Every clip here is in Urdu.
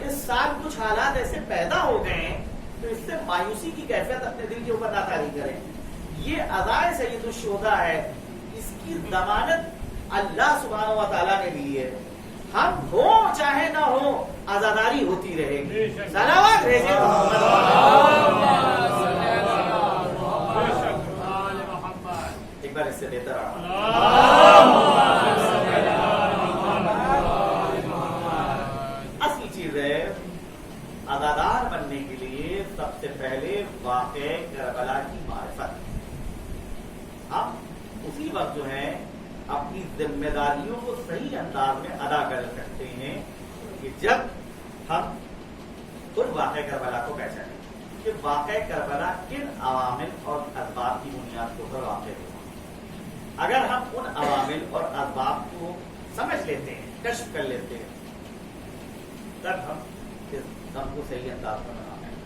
اس سال کچھ حالات ایسے پیدا ہو گئے ہیں تو اس سے مایوسی کی کیفیت اپنے دل کے اوپر نہ طاری کریں. یہ عزائے سید الشہداء ہے، اس کی ضمانت اللہ سبحانہ و تعالیٰ نے دی ہے. ہم ہو چاہے نہ ہو آزاداری ہوتی رہے گی. صلوات بھیجیں ایک بار اس سے بہتر اصل چیز ہے ادادار بننے کے لیے سب سے پہلے واقع کربلا کی معرفت. ہم اسی وقت جو ہے اپنی ذمہ داریوں کو صحیح انداز میں ادا کر سکتے ہیں کہ جب ہم خود واقع کربلا کو پہچانیں کہ واقع کربلا کن عوامل اور اسباب کی بنیاد کے اوپر واقع ہوا. اگر ہم ان عوامل اور اسباب کو سمجھ لیتے ہیں، کشف کر لیتے ہیں، تب ہم اس غم کو صحیح انداز میں بناتے ہیں.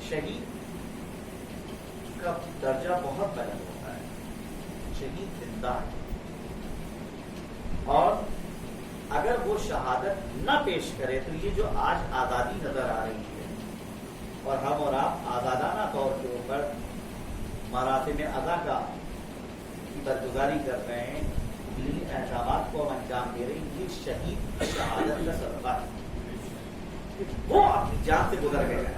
شہید کا درجہ بہت بلند ہوتا ہے. شہید زندہ ہے، اور اگر وہ شہادت نہ پیش کرے تو یہ جو آج آزادی نظر آ رہی ہے اور ہم اور آپ آزادانہ طور کے اوپر مراتب ادا کی برگزاری کر رہے ہیں، دینی احکامات کو ہم انجام دے رہے ہیں، یہ شہید کی شہادت کا صدقہ ہے کہ وہ اپنی جان سے گزر گئے ہیں.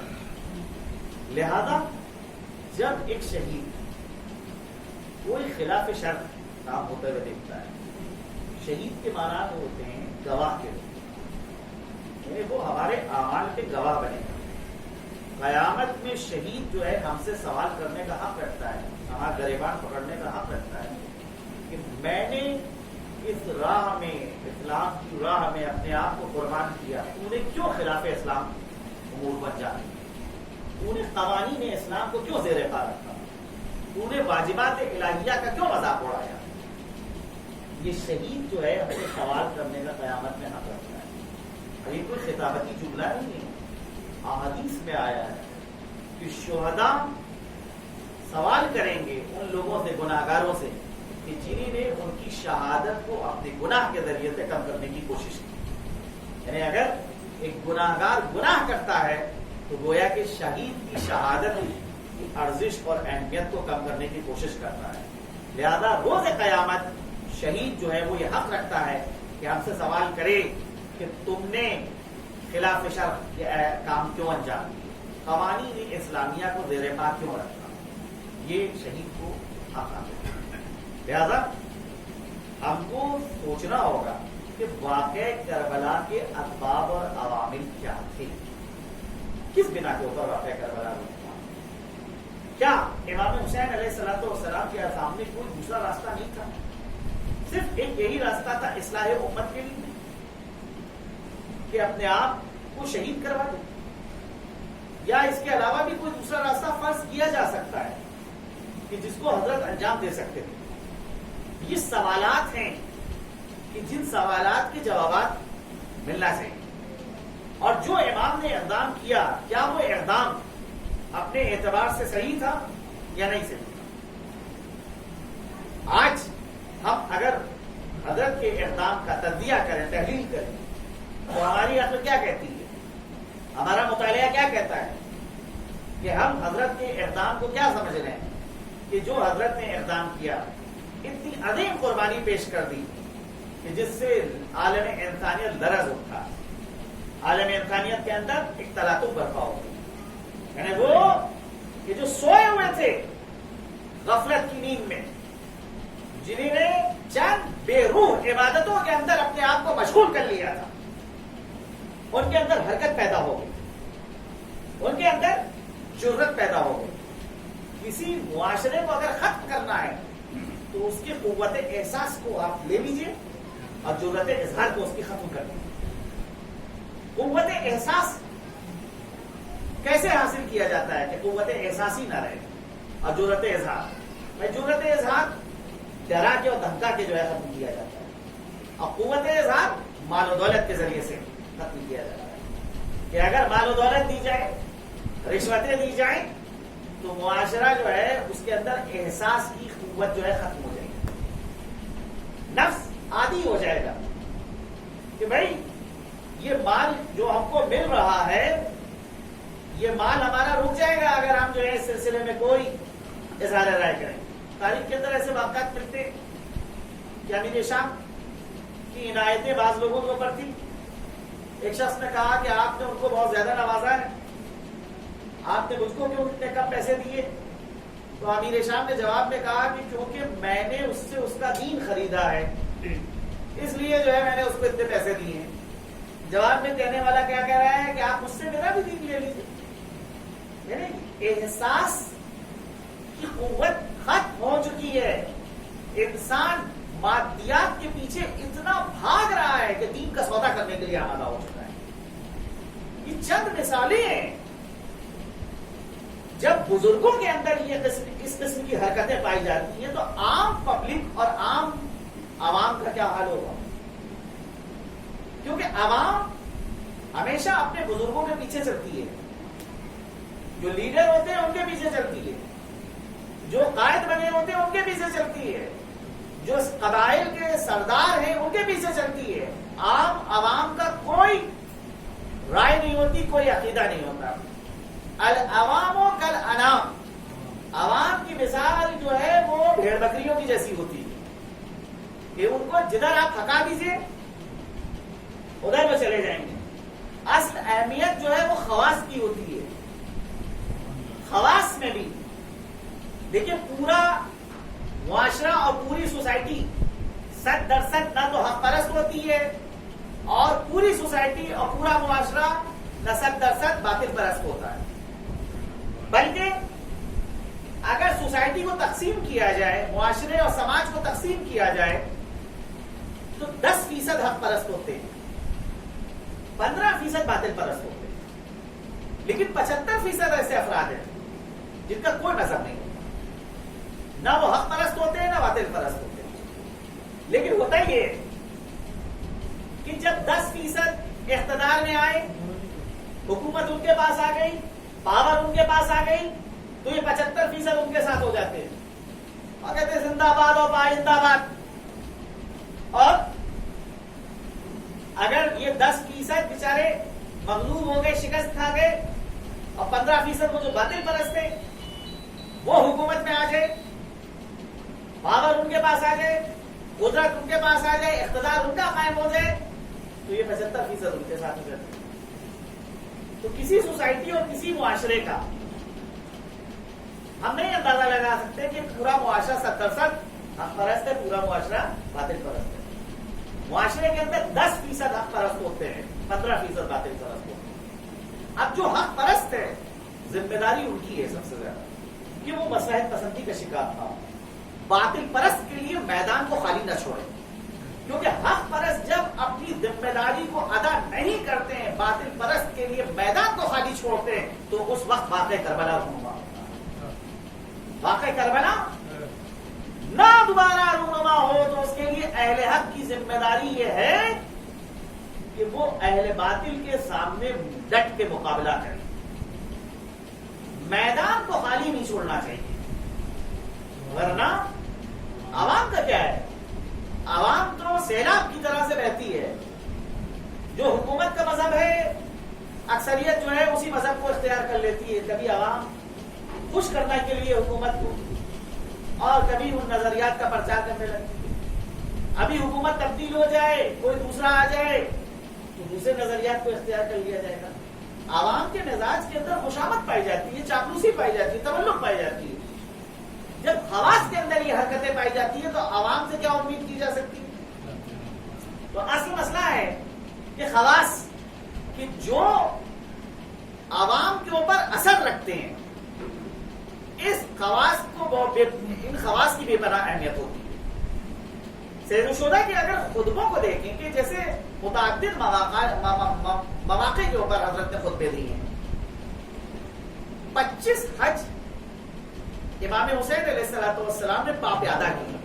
لہذا جب ایک شہید کوئی خلاف شرط کام ہوتے ہوئے دیکھتا ہے، شہید کے معنی ہوتے ہیں گواہ کے روپ، یعنی وہ ہمارے اعمال کے گواہ بنے گا. قیامت میں شہید جو ہے ہم سے سوال کرنے کا حق رکھتا ہے، ہمارا گریبان پکڑنے کا حق رکھتا ہے کہ میں نے اس راہ میں، اسلام کی راہ میں اپنے آپ کو قربان کیا، تو نے کیوں خلاف اسلام امور بن جانے، تو نے قوانین اسلام کو کیوں زیر پا رکھا، تو نے واجبات الہیہ کا کیوں مذاق اڑایا. یہ شہید جو ہے ہم سے سوال کرنے کا قیامت میں حق رکھتا ہے. یہ کوئی خطابتی جملہ نہیں ہے، احادیث میں آیا ہے کہ شہداء سوال کریں گے ان لوگوں سے، گناہگاروں سے، کہ جنہوں نے ان کی شہادت کو اپنے گناہ کے ذریعے سے کم کرنے کی کوشش کی. یعنی اگر ایک گناہگار گناہ کرتا ہے تو گویا کہ شہید کی شہادت کی ارزش اور اہمیت کو کم کرنے کی کوشش کرتا ہے. لہذا روز قیامت شہید جو ہے وہ یہ حق رکھتا ہے کہ ہم سے سوال کرے کہ تم نے خلاف شرع کام کیوں انجام دیے، قوانین اسلامیہ کو زیر پا کیوں رکھا. یہ شہید کو حق آتا ہے. لہذا ہم کو سوچنا ہوگا کہ واقع کربلا کے اسباب اور عوامل کیا تھے، کس بنا کے اوپر واقع کربلا ہوا. کیا امام حسین علیہ السلام کے سامنے کوئی دوسرا راستہ نہیں تھا؟ صرف ایک یہی راستہ تھا اصلاح امت کے لیے کہ اپنے آپ کو شہید کروا دو، یا اس کے علاوہ بھی کوئی دوسرا راستہ فرض کیا جا سکتا ہے کہ جس کو حضرت انجام دے سکتے تھے؟ یہ سوالات ہیں کہ جن سوالات کے جوابات ملنا چاہیے. اور جو امام نے اقدام کیا، کیا وہ اقدام اپنے اعتبار سے صحیح تھا یا نہیں صحیح تھا؟ آج ہم اگر حضرت کے اقدام کا تجزیہ کریں، تحلیل کریں، تو ہماری عقل کیا کہتی ہے، ہمارا مطالعہ کیا کہتا ہے کہ ہم حضرت کے اقدام کو کیا سمجھ رہے ہیں کہ جو حضرت نے اقدام کیا، اتنی عظیم قربانی پیش کر دی کہ جس سے عالم انسانیت لرز اٹھا، عالم انسانیت کے اندر ایک تلاطم برپا ہو گئی. یعنی وہ کہ جو سوئے ہوئے تھے غفلت کی نیند میں، جنہوں نے چند بے روح عبادتوں کے اندر اپنے آپ کو مشغول کر لیا تھا، ان کے اندر حرکت پیدا ہو گئی، ان کے اندر جرت پیدا ہو گئی. کسی معاشرے کو اگر ختم کرنا ہے تو اس کی قوت احساس کو آپ لے لیجئے اور جرت اظہار کو اس کی ختم کر دیجیے. قوت احساس کیسے حاصل کیا جاتا ہے کہ قوت احساسی نہ رہے اور جرت اظہار؟ جرت اظہار ڈرا کے اور دھمکا کے جو ہے ختم کیا جاتا ہے، اور قوت اظہار مال و دولت کے ذریعے سے ختم کیا جاتا ہے کہ اگر مال و دولت دی جائے، رشوتیں دی جائیں تو معاشرہ جو ہے اس کے اندر احساس کی قوت جو ہے ختم ہو جائے گی، نفس عادی ہو جائے گا کہ بھائی یہ مال جو ہم کو مل رہا ہے یہ مال ہمارا رک جائے گا اگر ہم جو ہے اس سلسلے میں کوئی اظہار رائے کریں. تاریخ کے اندر ایسے واقعات ملتے کہ امیر شام کی عنایتیں بعض لوگوں کے اوپر تھی. ایک شخص نے کہا کہ آپ نے ان کو بہت زیادہ نوازا ہے, آپ نے مجھ کو کیوں اتنے کم پیسے دیے؟ تو امیر شام نے جواب میں کہا کہ کیونکہ میں نے اس سے اس کا دین خریدا ہے اس لیے جو ہے میں نے اس کو اتنے پیسے دیے ہیں. جواب میں کہنے والا کیا کہہ رہا ہے کہ آپ مجھ سے میرا بھی دین لے لیجیے. یعنی احساس کی قوت ختم ہو چکی ہے. انسان مادیات کے پیچھے اتنا بھاگ رہا ہے کہ دین کا سودا کرنے کے لیے آمادہ ہو چکا ہے. یہ چند مثالیں ہیں. جب بزرگوں کے اندر اس قسم کی حرکتیں پائی جاتی ہیں تو عام پبلک اور عام عوام کا کیا حال ہوگا؟ کیونکہ عوام ہمیشہ اپنے بزرگوں کے پیچھے چلتی ہے, جو لیڈر ہوتے ہیں ان کے پیچھے چلتی ہے, جو قائد بنے ہوتے ہیں ان کے پیچھے چلتی ہے, جو قبائل کے سردار ہیں ان کے پیچھے چلتی ہے. عام عوام کا کوئی رائے نہیں ہوتی, کوئی عقیدہ نہیں ہوتا. العوام و کل انام, عوام کی مثال جو ہے وہ بھیڑ بکریوں کی جیسی ہوتی ہے کہ ان کو جدھر آپ تھکا دیجیے ادھر وہ چلے جائیں گے. اصل اہمیت جو ہے وہ خواص کی ہوتی ہے. خواص میں بھی دیکھیے پورا معاشرہ اور پوری سوسائٹی 100% نہ تو حق پرست ہوتی ہے اور پوری سوسائٹی اور پورا معاشرہ نہ 100% باطل پرست ہوتا ہے. بلکہ اگر سوسائٹی کو تقسیم کیا جائے, معاشرے اور سماج کو تقسیم کیا جائے تو 10% حق پرست ہوتے ہیں, 15% باطل پرست ہوتے ہیں, لیکن 75% ایسے افراد ہیں جن کا کوئی مذہب نہیں ہوتا. نہ وہ حق پرست ہوتے ہیں نہ باطل پرست ہوتے ہیں. لیکن ہوتا یہ کہ جب 10% اقتدار میں آئے, حکومت ان کے پاس آ گئی, پاور ان کے پاس آ گئی, تو یہ 75% ان کے ساتھ ہو جاتے ہیں اور کہتے ہیں زندہ باد اور پائندہ باد. اور اگر یہ 10% بیچارے مغلوب ہو گئے, شکست کھا گئے, اور 15% وہ جو باطل پرست تھے وہ حکومت میں آ جائے, پاور ان کے پاس آ جائے, قدرت ان کے پاس آ جائے, اقتدار ان کا قائم ہو جائے, تو یہ 75% ان کے ساتھ ہو جاتے ہیں. تو کسی سوسائٹی اور کسی معاشرے کا ہم نہیں اندازہ لگا سکتے کہ پورا معاشرہ 70% حق پرست ہے, پورا معاشرہ باطل پرست ہے. معاشرے کے اندر 10% حق پرست ہوتے ہیں, 15% باطل پرست ہوتے ہیں. اب جو حق پرست ہے ذمہ داری ان کی ہے سب سے زیادہ کہ وہ مصلحت پسندی کا شکار تھا. باطل پرست کے لیے میدان کو خالی نہ چھوڑے, کیونکہ حق پرست جب اپنی ذمہ داری کو ادا نہیں کرتے ہیں, باطل پرست کے لیے میدان کو خالی چھوڑتے ہیں, تو اس وقت واقع کربلا رونما ہوتا ہے. واقع کربلا نہ دوبارہ رونما ہو تو اس کے لیے اہل حق کی ذمہ داری یہ ہے کہ وہ اہل باطل کے سامنے ڈٹ کے مقابلہ کرے. میدان کو خالی نہیں چھوڑنا چاہیے, ورنہ عوام کا کیا ہے؟ عوام تو سیلاب کی طرح سے بہتی ہے. جو حکومت کا مذہب ہے اکثریت جو ہے اسی مذہب کو اختیار کر لیتی ہے. کبھی عوام خوش کرنے کے لیے حکومت کو, اور کبھی ان نظریات کا پرچار کرنے لگتی ہے. ابھی حکومت تبدیل ہو جائے, کوئی دوسرا آ جائے تو دوسرے نظریات کو اختیار کر لیا جائے گا. عوام کے مزاج کے اندر خوشامد پائی جاتی ہے, چاپلوسی پائی جاتی ہے, تملق پائی جاتی ہے. جب خواص کے اندر یہ حرکتیں پائی جاتی ہیں تو عوام سے کیا امید کی جا سکتی ہے؟ تو اصل مسئلہ ہے کہ خواص کہ جو عوام کے اوپر اثر رکھتے ہیں, اس خواص کو ان خواص کی بے پناہ اہمیت ہوتی ہے. سید الشہداء کے اگر خطبوں کو دیکھیں کہ جیسے متعدد مواقع کے اوپر حضرت نے خطبے دیے ہیں. 25 حج امام حسین علیہ السلام نے پا پیادہ کی,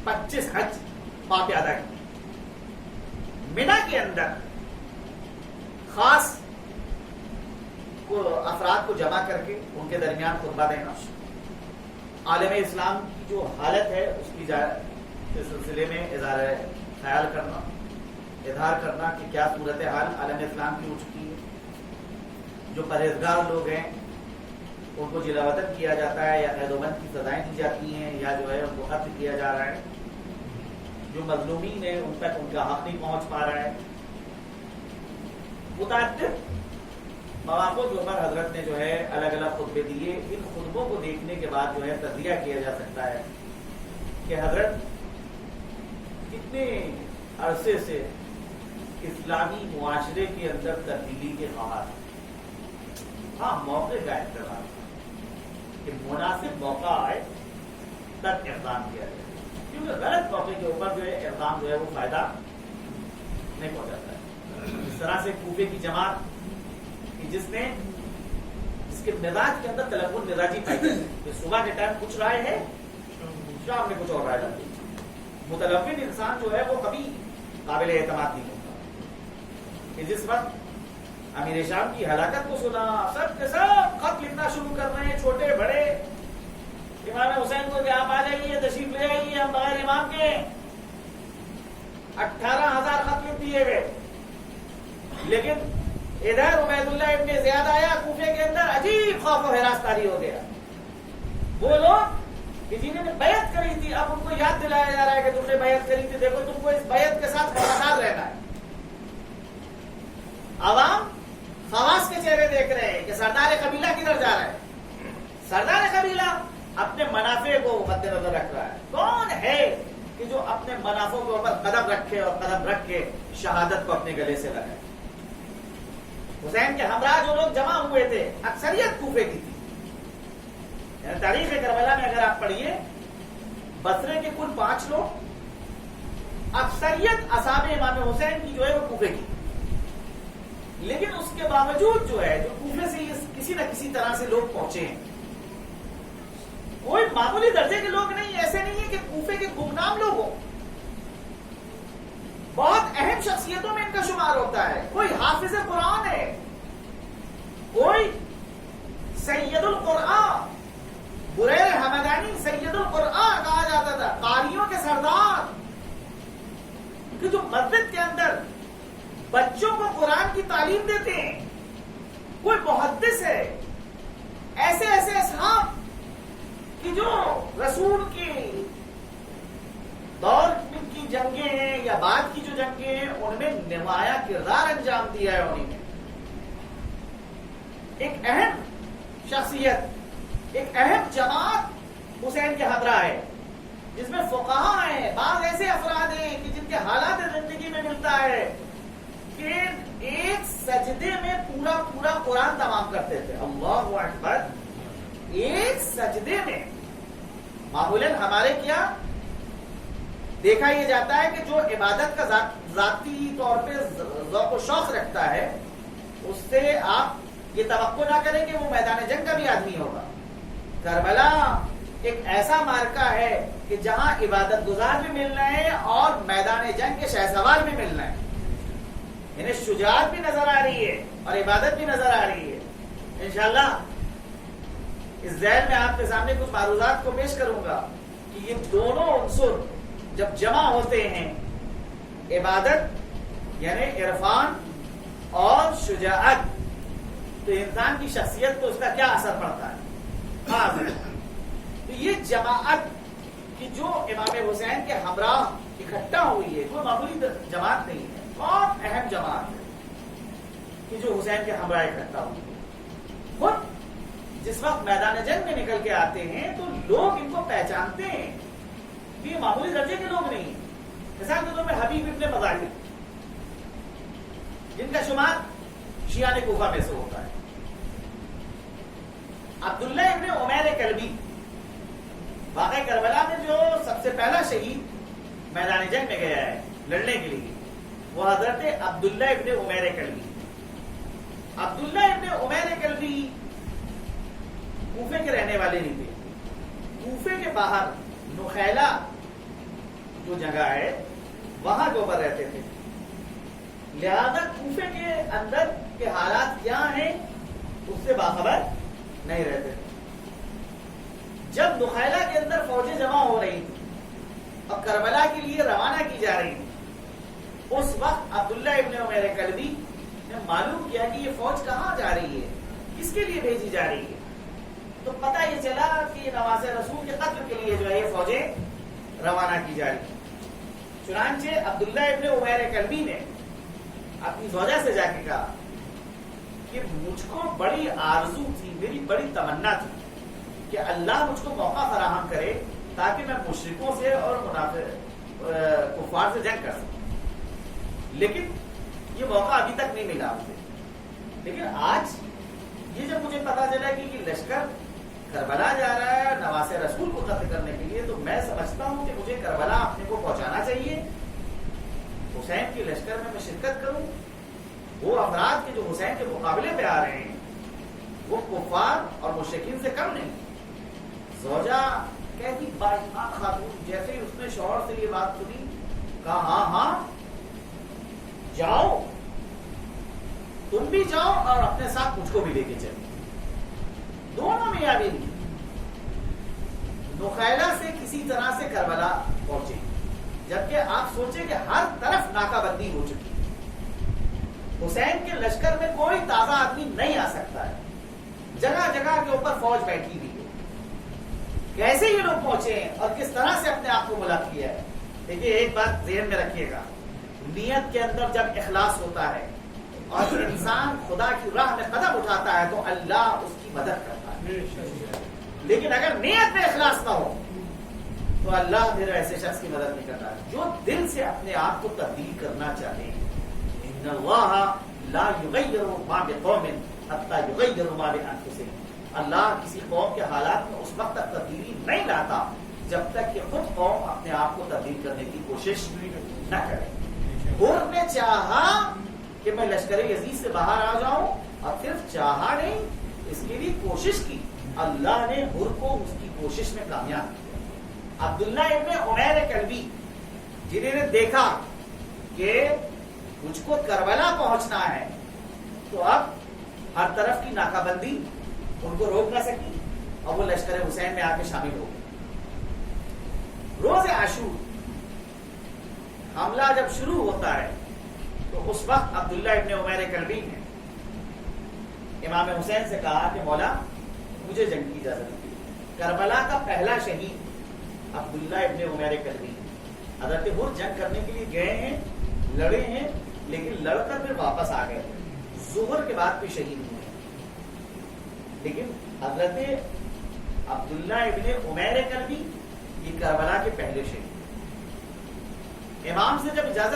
25 حج پا پیادہ کی. مینا کے اندر خاص کو افراد کو جمع کر کے ان کے درمیان خطبہ دینا, عالم اسلام کی جو حالت ہے اس کی سلسلے میں اظہار خیال کرنا, اظہار کرنا کہ کیا صورتحال عالم اسلام کی ہو چکی ہے. جو پرہیزگار لوگ ہیں ان کو جلا وطن کیا جاتا ہے یا قید و بند کی سزائیں دی جاتی ہیں یا جو ہے ان کو قتل کیا جا رہا ہے. جو مظلومین ہیں ان تک ان کا حق نہیں پہنچ پا رہا ہے. متعدد مواقع کے اوپر حضرت نے جو ہے الگ الگ خطبے دیے. ان خطبوں کو دیکھنے کے بعد جو ہے تجزیہ کیا جا سکتا ہے کہ حضرت کتنے عرصے سے اسلامی معاشرے کے اندر تبدیلی کے خواہاں. ہاں موقع کا احترام کہ مناسب موقع آئے تب اقدام کیا جائے, کیونکہ غلط موقع کے اوپر جو ہے اقدام جو ہے وہ فائدہ نہیں پہنچاتا ہے. اس طرح سے کوفے کی جماعت جس کے مزاج کے اندر تلقن مزاجی پائی جاتی ہے کہ صبح کے ٹائم کچھ رائے ہے, شام میں کچھ اور رائے جاتی ہے. متلقن انسان جو ہے وہ کبھی قابل اعتماد نہیں ہوتا. کہ جس وقت امیر شام کی ہلاکت کو سنا, سب کے سب خط لکھنا شروع کر رہے ہیں, چھوٹے بڑے, امام حسین کو کہ آپ آ جائیے, تشریف لے آئیے, ہم بغیر امام کے 18,000 خط لکھ دیے گئے. لیکن ادھر عبید اللہ ابن زیاد آیا کوفے کے اندر, عجیب خوف و ہراس طاری ہو گیا. وہ لوگ کہ جنہوں نے بیعت کری تھی اب ان کو یاد دلایا جا رہا ہے کہ تم نے بیعت کری تھی, دیکھو تم کو اس بیعت کے ساتھ وفادار رہنا ہے. عوام خواص کے چہرے دیکھ رہے ہیں کہ سردار قبیلہ کدھر جا رہا ہے. سردار قبیلہ اپنے منافع کو مد نظر رکھ رہا ہے. کون ہے کہ جو اپنے منافع کے اوپر قدم رکھے اور قدم رکھ کے شہادت کو اپنے گلے سے لگائے. حسین کے ہمراہ جو لوگ جمع ہوئے تھے اکثریت کوفے کی تھی. یعنی تاریخ کربلا میں اگر آپ پڑھیے, بصرے کے کل 5 لوگ, اکثریت اصحاب امام حسین کی جو ہے وہ کوفے کی. لیکن اس کے باوجود جو ہے جو کوفے سے کسی نہ کسی طرح سے لوگ پہنچے ہیں, کوئی معمولی درجے کے لوگ نہیں. ایسے نہیں ہے کہ کوفے کے گمنام لوگ ہوں, بہت اہم شخصیتوں میں ان کا شمار ہوتا ہے. کوئی حافظ قرآن ہے, کوئی سید القرآن, بریر حمدانی سید القرآن کہا جاتا تھا, قاریوں کے سردار, کہ جو مسجد کے اندر بچوں کو قرآن کی تعلیم دیتے ہیں. کوئی محدث ہے. ایسے ایسے اصحاب کہ جو رسول کے دور کی جنگیں ہیں یا بعد کی جو جنگیں ہیں ان میں نمایاں کردار انجام دیا ہے. انہیں ایک اہم شخصیت, ایک اہم جماعت حسین کے ہمراہ ہے, جس میں فقہا ہیں, بعض ایسے افراد ہیں کہ جن کے حالات زندگی میں ملتا ہے کہ ایک سجدے میں پورا قرآن تمام کرتے تھے. اللہ اکبر, ایک سجدے میں. معمولاً ہمارے کیا دیکھا یہ جاتا ہے کہ جو عبادت کا ذاتی طور پہ ذوق و شوق رکھتا ہے اس سے آپ یہ توقع نہ کریں کہ وہ میدان جنگ کا بھی آدمی ہوگا. کربلا ایک ایسا مارکہ ہے کہ جہاں عبادت گزار بھی مل رہے ہیں اور میدان جنگ کے شہسوار بھی مل رہے ہیں. انہیں شجاعت بھی نظر آ رہی ہے اور عبادت بھی نظر آ رہی ہے. انشاءاللہ اس ذیل میں آپ کے سامنے کچھ معروضات کو پیش کروں گا کہ یہ دونوں عنصر جب جمع ہوتے ہیں, عبادت یعنی عرفان اور شجاعت, تو انسان کی شخصیت کو اس کا کیا اثر پڑتا ہے. تو یہ جماعت کہ جو امام حسین کے ہمراہ اکٹھا ہوئی ہے, کوئی معمولی جماعت نہیں ہے, بہت اہم جماعت ہے کہ جو حسین کے ہمراہ اکٹھا ہوئی ہے. خود جس وقت میدان جنگ میں نکل کے آتے ہیں تو لوگ ان کو پہچانتے ہیں کہ یہ معمولی درجے کے لوگ نہیں ہیں. مثال کے طور پہ حبیب ابن مظاہر, جن کا شمار شیعہ کوفہ میں سے ہوتا ہے. عبداللہ ابن عمیر کلبی, واقعہ کربلا میں جو سب سے پہلا شہید میدان جنگ میں گیا ہے لڑنے کے لیے, وہ حضرت عبداللہ ابن عمیر کلبی. عبداللہ ابن عمیر کلبی کوفے کے رہنے والے نہیں تھے. کوفے کے باہر نخیلہ جو جگہ ہے وہاں کے اوپر رہتے تھے. لہذا کوفے کے اندر کے حالات کیا ہیں اس سے باخبر نہیں رہتے تھے. جب نخیلہ کے اندر فوجیں جمع ہو رہی تھی اور کربلا کے لیے روانہ کی جا رہی تھی اس وقت عبداللہ ابن عمیر کلبی نے معلوم کیا کہ یہ فوج کہاں جا رہی ہے، کس کے لیے بھیجی جا رہی ہے، تو پتہ یہ چلا کہ یہ نواز رسول کے قتل کے لیے جو ہے یہ فوجیں روانہ کی جا رہی ہیں۔ چنانچہ عبداللہ ابن عمیر کلبی نے اپنی زوجہ سے جا کے کہا کہ مجھ کو بڑی آرزو تھی، میری بڑی تمنا تھی کہ اللہ مجھ کو موقع فراہم کرے تاکہ میں مشرکوں سے اور کفار سے جنگ کر سکوں، لیکن یہ موقع ابھی تک نہیں ملا مجھے۔ لیکن آج یہ جب مجھے پتا چلا کہ یہ لشکر کربلا جا رہا ہے نواز رسول کو قتل کرنے کے لیے، تو میں سمجھتا ہوں کہ مجھے کربلا اپنے کو پہنچانا چاہیے، حسین کے لشکر میں شرکت کروں۔ وہ افراد کے جو حسین کے مقابلے پہ آ رہے ہیں وہ کفار اور مشرکین سے کم نہیں۔ زوجہ کہتی باایمان خاتون، جیسے ہی اس نے شوہر سے یہ بات سنی کہا ہاں ہاں جاؤ، تم بھی جاؤ اور اپنے ساتھ مجھ کو بھی لے کے چلو۔ دونوں میں یاد نہیں نخیلہ سے کسی طرح سے کربلا پہنچے، جبکہ آپ سوچیں کہ ہر طرف ناکہ بندی ہو چکی ہے، حسین کے لشکر میں کوئی تازہ آدمی نہیں آ سکتا ہے، جگہ جگہ کے اوپر فوج بیٹھی ہوئی ہے۔ کیسے یہ لوگ پہنچے ہیں اور کس طرح سے اپنے آپ کو ملحق کیا ہے؟ دیکھیے ایک بات ذہن میں رکھیے گا، نیت کے اندر جب اخلاص ہوتا ہے اور انسان خدا کی راہ میں قدم اٹھاتا ہے تو اللہ اس کی مدد کرتا ہے، لیکن اگر نیت میں اخلاص نہ ہو تو اللہ پھر ایسے شخص کی مدد نہیں کرتا۔ جو دل سے اپنے آپ کو تبدیل کرنا چاہے، ان اللہ لا یغیر ما بقوم حتی یغیروا ما بانفسہم، اللہ کسی قوم کے حالات میں اس وقت تک تبدیلی نہیں لاتا جب تک کہ خود قوم اپنے آپ کو تبدیل کرنے کی کوشش نہ کرے۔ حر نے چاہا کہ میں لشکر یزید سے باہر آ جاؤں، اور صرف چاہا نہیں، اس کے لیے کوشش کی، اللہ نے حر کو اس کی کوشش میں کامیاب کیا۔ عبداللہ ابن عمیر کلبی جنہوں نے دیکھا کہ مجھ کو کربلا پہنچنا ہے، تو اب ہر طرف کی ناکہ بندی ان کو روک نہ سکی اور وہ لشکر حسین میں آ کے شامل ہو گئے۔ روز عاشور حملہ جب شروع ہوتا ہے تو اس وقت عبداللہ ابن عمیر کلبی نے امام حسین سے کہا کہ مولا مجھے جنگ کی اجازت دی۔ کربلا کا پہلا شہید عبداللہ ابن عمیر کلبی، حضرت حر جنگ کرنے کے لیے گئے ہیں، لڑے ہیں، لیکن لڑ کر پھر واپس آ گئے، ظہر کے بعد بھی شہید ہوئے، لیکن حضرت عبداللہ ابن عمیر کلبی یہ کربلا کے پہلے شہید۔ امام سے جب اجازت